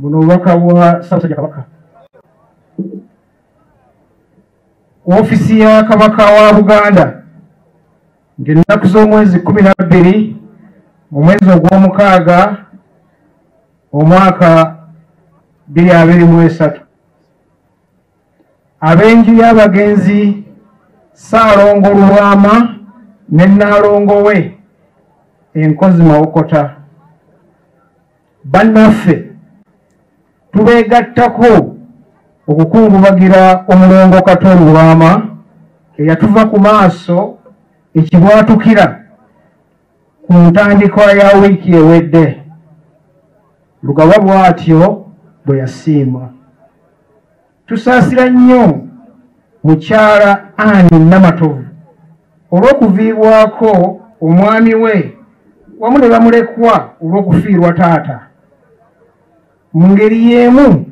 buno obubaka bwa Ssabasajja Kabaka. Ofisi ya Kabaka wa Buganda ng'ennaku z'omwezi 12 mu mwezi ogw'omukaaga omwaka 2023 ab'enju y'abagenzi Ssaalongo Lubwama ne Nnaalongo we Enkozi Mawokota bannaffe tubeegattako okukungubagira omulongo Kato Lubwama eyatuva ku maaso ekibwatukira ku ntandikwa ya wiiki ewedde lugaba bw'atyo bwe yasiima. Tusaasira nnyo mukyala Ani Namatovu olw'okuviibwako omwami we wamu ne bamulekwa olw'okufiirwa taata. Mu ngeri y'emu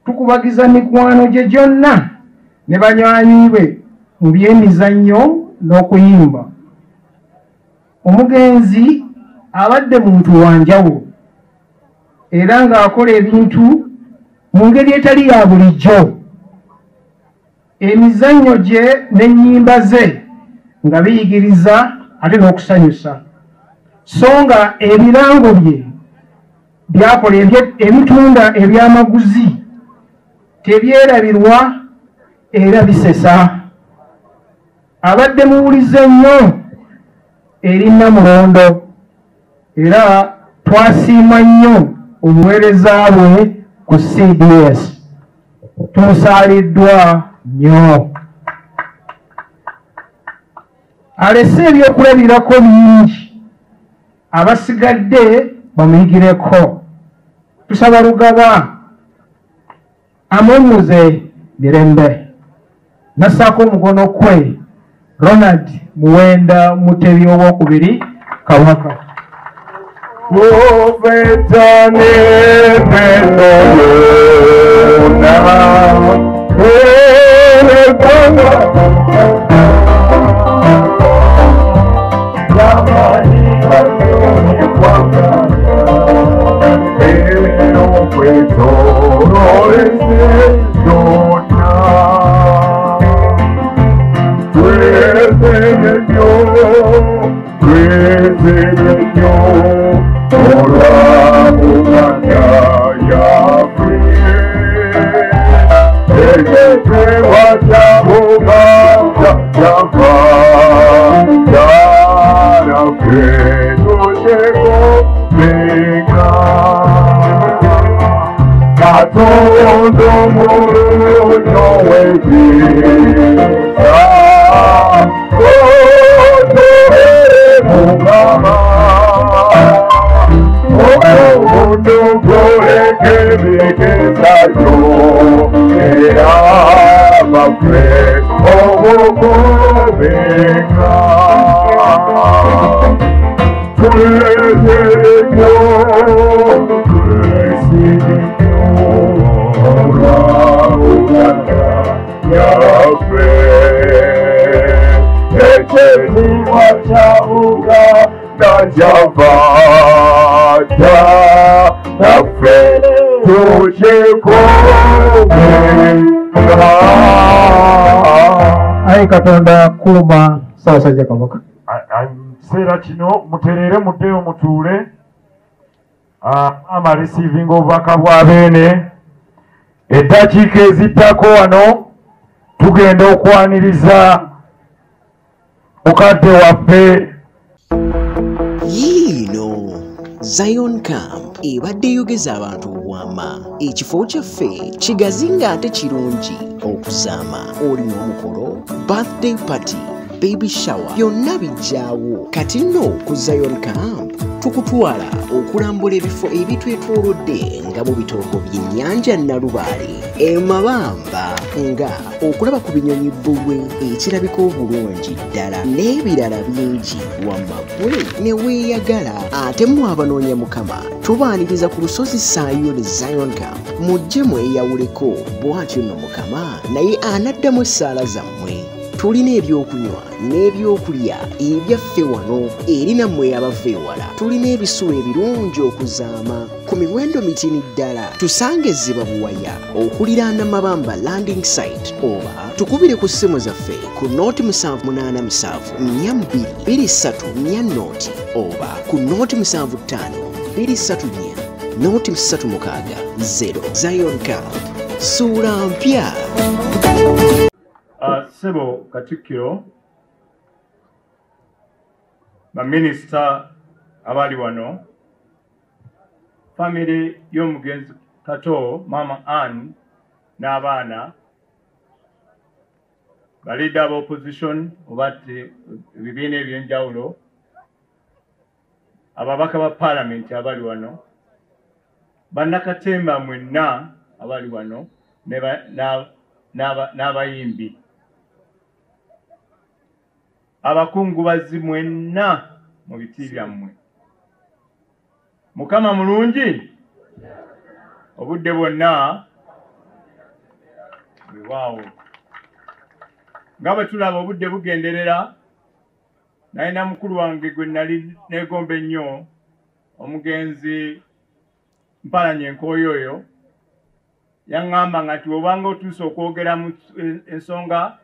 tukubagiza mikwano gye gyonna ne banywanyi be mu by'emizannyo n'okuyimba. Omugenzi abadde muntu wa njawulo era ng'akola ebintu mu ngeri etali ya bulijjo. Emizannyo gye n'ennyimba ze nga biyigiriza ate n'okusanyusa, so nga ebirango bye byakola ebitunda ebyamaguzi tebyerabirwa era bisesa. Abadde muwulize nnyo eri Namulondo era twasiima nnyo obuweereza bwe ku CBS. Tumusaaliddwa nnyo. Alese ebyokulabirako bingi, abasigadde bamuyigireko. Tusaba Lugaba amummuze mirembe. Nassaako omukono kwe Ronald Muwenda Mutebi owokubiri Kabaka. Ayi Katonda kuuma Ssabasajja Kabaka. Kiseera kino muterere muddeyo mutuule ama receiving obubaka bwa beene. Eddakiika ezittako wano tugenda okwaniriza mukadde waffe. Zion Camp ebadde yogeza abantu obwama. Ekifo kyaffe kigazi ng'ate kirungi okuzaama. Olina omukolo, birthday party, baby shower, byonna bijjaawo. Kati nno ku Zion Camp tukutwala okulambula ebifo ebitwetoolodde nga mu bitoogo by'ennyanja Nalubaale, Mabamba, nga okulaba ku binyonyi bbulwe ekirabika obulungi ddala n'ebirala bingi wamagwe ne weeyagala. Ate mu abanoonya Mukama tubaaniriza ku lusozi Sayoni Zion Camp. Mujje mweyawuleko, bw'atyo nno Mukama naye anaddamu essaala zammwe. Tulina ebyokunywa n'ebyokulya ebyaffe wano eri nammwe abava ewala. Tulina ebisuwa ebirungi okuzaama ku miwendo mitini ddala tusange Ssabasajja okuliraana Mabamba landing site oba tukubire ku ssimu zaffe ku noti 787 423 noti oba ku noti 75 234 noti 360 Zion Camp sura mpya. Ssebo Katikkiro baminisita abali wano family y'Omugenzi Kato Mama Ann n'abaana balida ba opposition obate ebibiina ebyenjawulo ababaka ba parliament abali wano bannakatemba mwenna abali wano n'abayimbi abakungubazi mwenna mu biti byammwe. Mukama mulungi obudde bwonna waawo nga bwe tulaba obudde bugenderera. Nalina mukulu wange gwe nali neegomba ennyo Omugenzi mpalanye enkooyo oyo yaŋŋamba nga nti obanga otuuse okwogera mu ensonga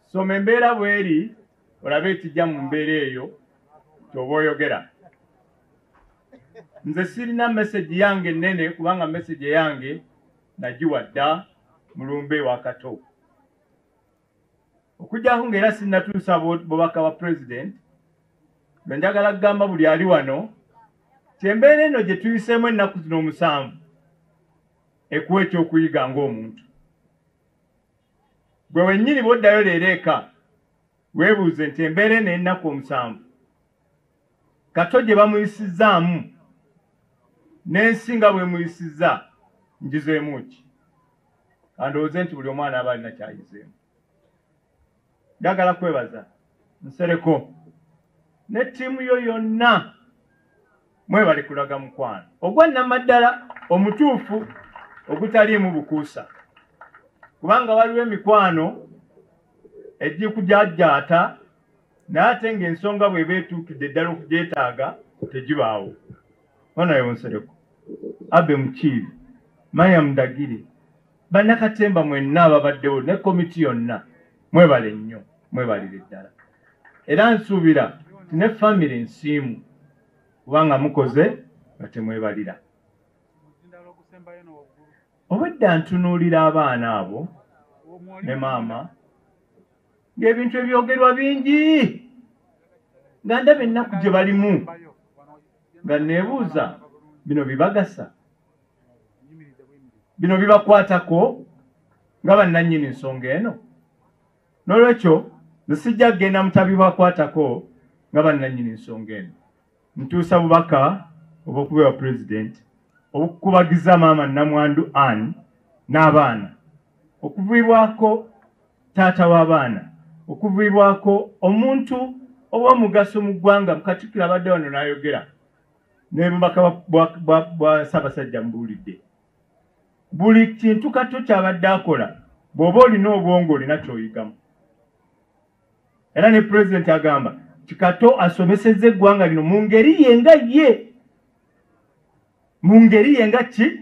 soma embeera bweri olabe ekijja mu mbeera eyo kyoba oyogera. Nze sirina message yange nene kubanga message yange nagiwa dda mulumbe wa Kato. Okujjako ng'era sinnatuusa bubaka wa president lwe njagala kugamba buli ali wano ti embeera eno gye tuyiseemu ennaku zino 7 ekuwa ekyokuyiga ng'omuntu. Gwe wennyini bw'oddayo leero eka weebuuze nti embeera eno ennaku 7 Kato gye bamuyisizzaamu n'ensi nga bwe muyisizza ngizeemu ki? Kandowooze nti buli omwana aba alina kyayizeemu. Njagala kwebaza Nsereko ne ttiimu yo yonna mwebale kulaga mukwano ogwannamaddala omutuufu ogutaliimu bukuusa, kubanga waliwo emikwano egikujajjaata naye ate ng'ensonga bw'eba etuukidde ddala okugyetaaga tegibaawo. Wanayo Nsereko, Abe Mukiiri, Maya Mudagire, bannakatemba mwenna ababaddewo ne komiti yonna mwebale nnyo, mwebalire ddala. Era nsuubira ti ne famire nsiimu kubanga mukoze nga temwebalira. Obwedda ntunuulira abaana abo ne maama ng'ebintu ebyogerwa bingi nga ndaba ennaku gye balimu nga neebuuza bino bibagasa, bino bibakwatako nga bannannyini nsonga eno. N'olwekyo nze sijja kugenda mutabibakwatako nga bannannyini nsonga eno. Ntuusa bubaka obw'okubeera pulezidenti obukubagiza maama Namwandu Ann n'abaana, okuviibwako taata w'abaana, okuviibwako omuntu ow'omugaso mu ggwanga. Katikkiro abadde wano n'ayogera ne bubaka bwa Ssabasajja mbuulidde buli kintu Kato kyabadde akola bw'oba olina obwongo olina ky'oyigamu. Era ne pulezidenti agamba ti Kato asomesezza eggwanga lino mu ngeri ye nga ye, mu ngeri ye nga ki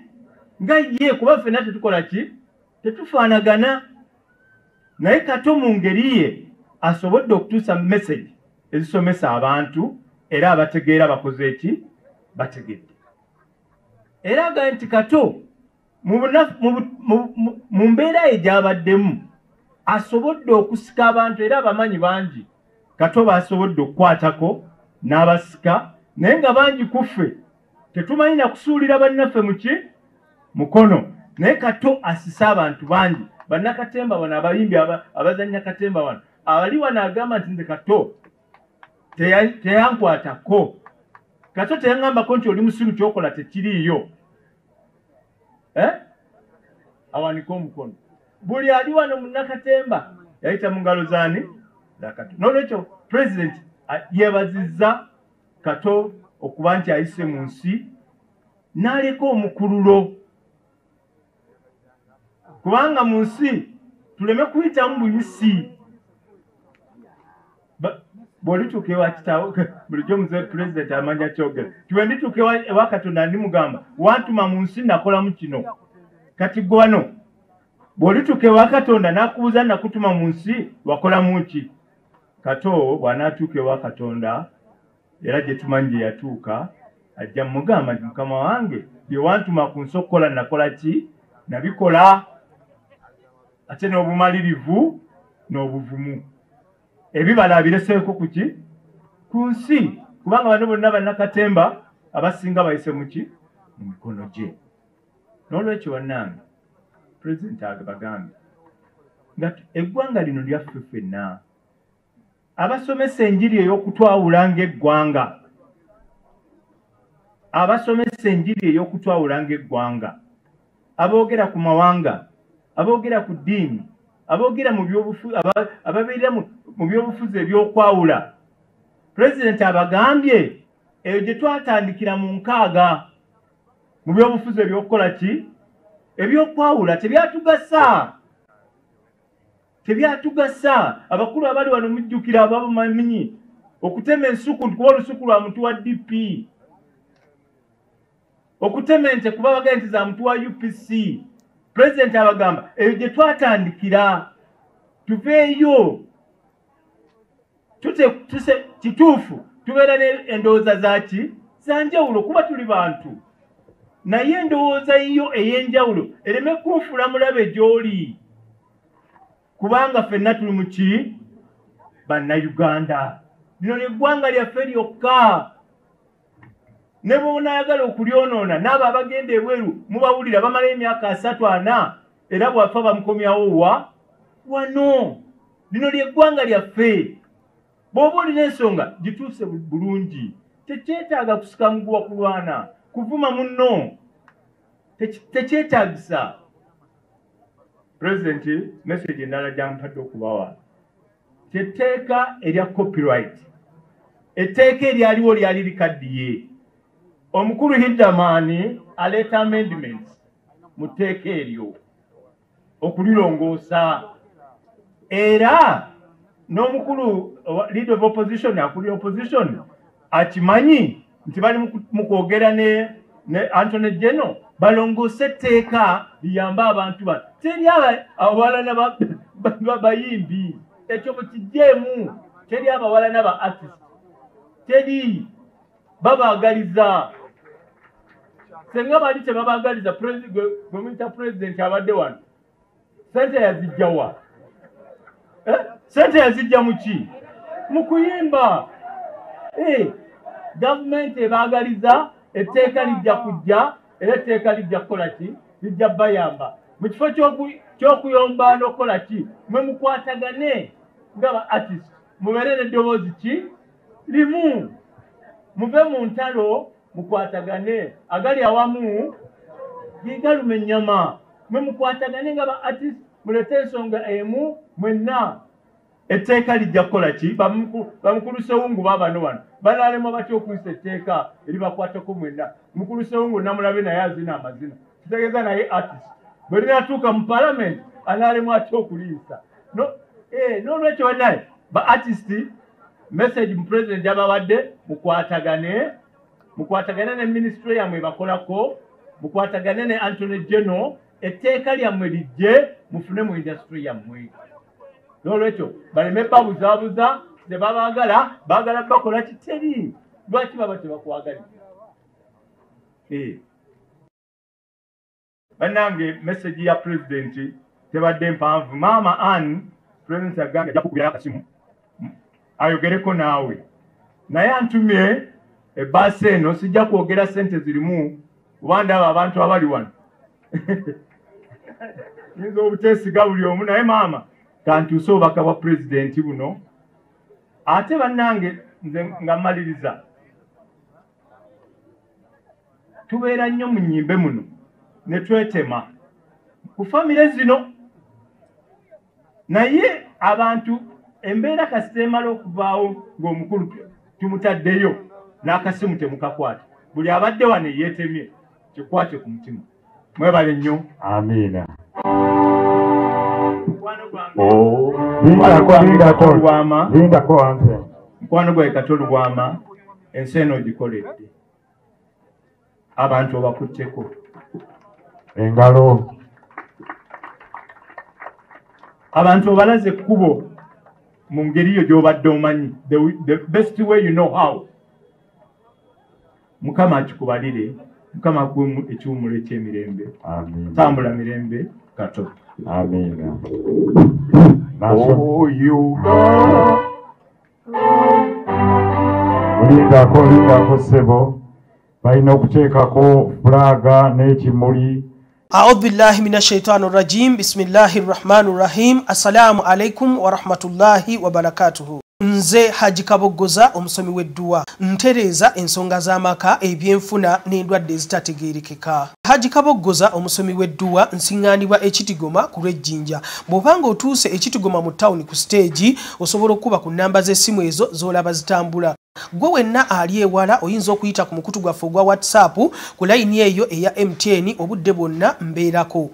nga ye, kuba ffenna tetukola ki, tetufaanagana. Naye Kato mu ngeri ye asobodde okutuusa message ezisomesa abantu era abategeera bakoze eki, bategedde. Era agaye nti Kato mu mbeera ye gy'abaddemu asobodde okusika abantu era abamanyi bangi Kato baasobodde okukwatako n'abasika, naye nga bangi ku ffe tetumanyi na kusuulira bannaffe mu ki mukono. Naye Kato asisa abantu bangi, bannakatemba wano, abayimbi abazannya katemba wano, abali wano agamba nti nze Kato teyankwatako. Kato teyaŋŋambako nti oli musiru kyokola tekiriiyo. Awanika omukono. Buli ali wano munnakatemba yayita mu ngalo zaani za Kato. N'olwekyo pulezidenti yeebazizza Kato okuba nti ayise mu nsi n'aleka omukululo, kubanga mu nsi tuleme kuyitamu buyisi. bw'olituuka ewa kitaawo bulijjo muze president amanya kyogera tiwe ndituuka ewa Katonda ndimugamba wantuma mu nsi nakolamu kino kati gwe wano bw'olituuka ewa Katonda n'akubuuza nakutuma mu nsi wakolamu ki Kato bw'anaatuuka ewa Katonda era gye tumanyi gye yatuuka ajja mugamba nti mukama wange bye wantuma ku nsi okukola nakola ki nabikola ate n'obumalirivu n'obuvumu ebibala abireseeko kuki ku nsi kubanga bano bonna bannakatemba abasinga bayise muki mu mikono gye n'olwekyo bannange pulezidenti agambye nga eggwanga lino lyaffe ffenna abasomesa enjiri ey'okutwawula ng'eggwanga abasomesa enjiri ey'okutwawula ng'eggwanga aboogera ku mawanga aboogera ku ddiini aboogera mu byobufuzi ababeera mu byobufuzi ebyokwawula pulezidenti abagambye eyo gye twatandikira mu 6 mu byobufuzi ebyokukola ki ebyokwawula tebyatugasa abakulu abali wano mujjukira ababamanyi okutema ensuku kuba olusuku lwa muntu wa DP okutema ente kuba bagenda nti za muntu wa UPC pulezidenti abagamba eyo gye twatandikira tuveeyo kituufu tubeera n'endowooza zaki zanjawulo kuba tuli bantu naye endowooza yo ey'enjawulo ereme kunfula mulabe gy'oli kubanga ffenna tuli mu ki bannayuganda lino ly'eggwanga lyaffe lyokka ne bw'onaayagala okulyonoona n'abo abagenda ebweru mubawulira bamala emyaka 3-4 era bw'afa bamukomyawo wano lino ly'eggwanga lyaffe bw'oba olina ensonga gituuse bulungi tekyetaaga kusika muguwa kulwana kuvuma munno tekyetaagisa pulezidenti message endala gyamutadde okubawa tetteeka erya copyright etteeka eryaliwo lyali likaddiye omukulu Hidamani aleeta amendments mu tteeka eryo okulirongoosa era n'omukulu leader of opposition akulira opposition akimanyi nti bali mu kwogera ne Anthony General balongoose etteeka liyambe abantu bano teri abawala n'abayimbi ekyo mukijjeemu teri abawala n'aba artist teri babaagaliza senga bali tebabaagaliza gwemuyita pulezidenti abadde wano sente yazijjawa sente yazijja muki mu kuyimba gavumenti ebaagaliza etteeka lijja kujja era etteeka lijja kukola ki lijja bayamba mu kifo ky'okuyomba n'okukola ki mwe mukwatagane ng'aba artist mubeere n'eddoboozi ki limu muve mu ntalo mukwatagane agali awamu gigaluma ennyama mwe mukwatagane ng'aba artist mulete ensonga emu mwenna etteeka lijja kukola ki bamukulu Sewungu babano wano banaalema batya okuyisa etteeka eribakwatako mwenna mukulu Sewungu namulabe naye azina amazina kitegeeza naye artist bwe linatuuka mu parliament anaalema atya okuliyisa n'olwekyo wennaye ba artist message mu president abawadde mukwatagane ne ministry yammwe bakolako mukwatagane ne Anthony General etteeka lyammwe lijje mufune mu industry yammwe n'olwekyo baleme babuzaabuza tebabaagala baagala bakola kiteri lwaki baba tebakwagalira bannange message ya president tebadde mpanvu maama Anne president agambye ajja kukubira akasimu ayogereko naawe naye antumye ebbaasi eno sijja kwogera sente zirimu kuba ndaba abantu abali wano nyinza obuteesiga buli omu naye maama kantuuse obubaka bwa pulezidenti buno ate bannange nze nga mmaliriza tubeera nnyo mu nnyimbe muno ne twetema ku famire zino naye abantu embeera kasita emala okuvaawo ng'omukulu tumutaddeyo n'akasimu temukakwata buli abadde wano yeetemye kikwate ku mutima mwebale nnyo amiina Lubwama mukwano gwa Kato Lubwama ensi eno ogikoledde abantu obakutteko engalo abantu obalaze ekkubo mu ngeri yo gy'obadde omanyi the best way you know how. Mukama akikubalire, Mukama kumu ekiwumulo eky'emirembe. Tambula mirembe Kato. Amina. Olindako ssebo balina okuteekako fulaga n'ekimuli. أعوذ بالله من الشيطان الرجيم بسم الله الرحمن الرحيم السلام عليكم ورحمة الله وبركاته. Nze Haji Kabogoza omusomi w'edduwa ntereza ensonga z'amaka ebyenfuna n'endwadde ezitategeerekeka. Haji Kabogoza omusomi w'edduwa nsiŋŋaanibwa ekitigoma ku lw'ejjinja. Bw'obanga otuuse ekitigoma mu ttawuni ku siteegi osobola okuba ku nnamba z'essimu ezo z'olaba zitambula. Gwe wenna ali ewala oyinza okuyita ku mukutu gwaffe ogwa WhatsApp ku layini eyo eya MTN obudde bwonna mbeerako.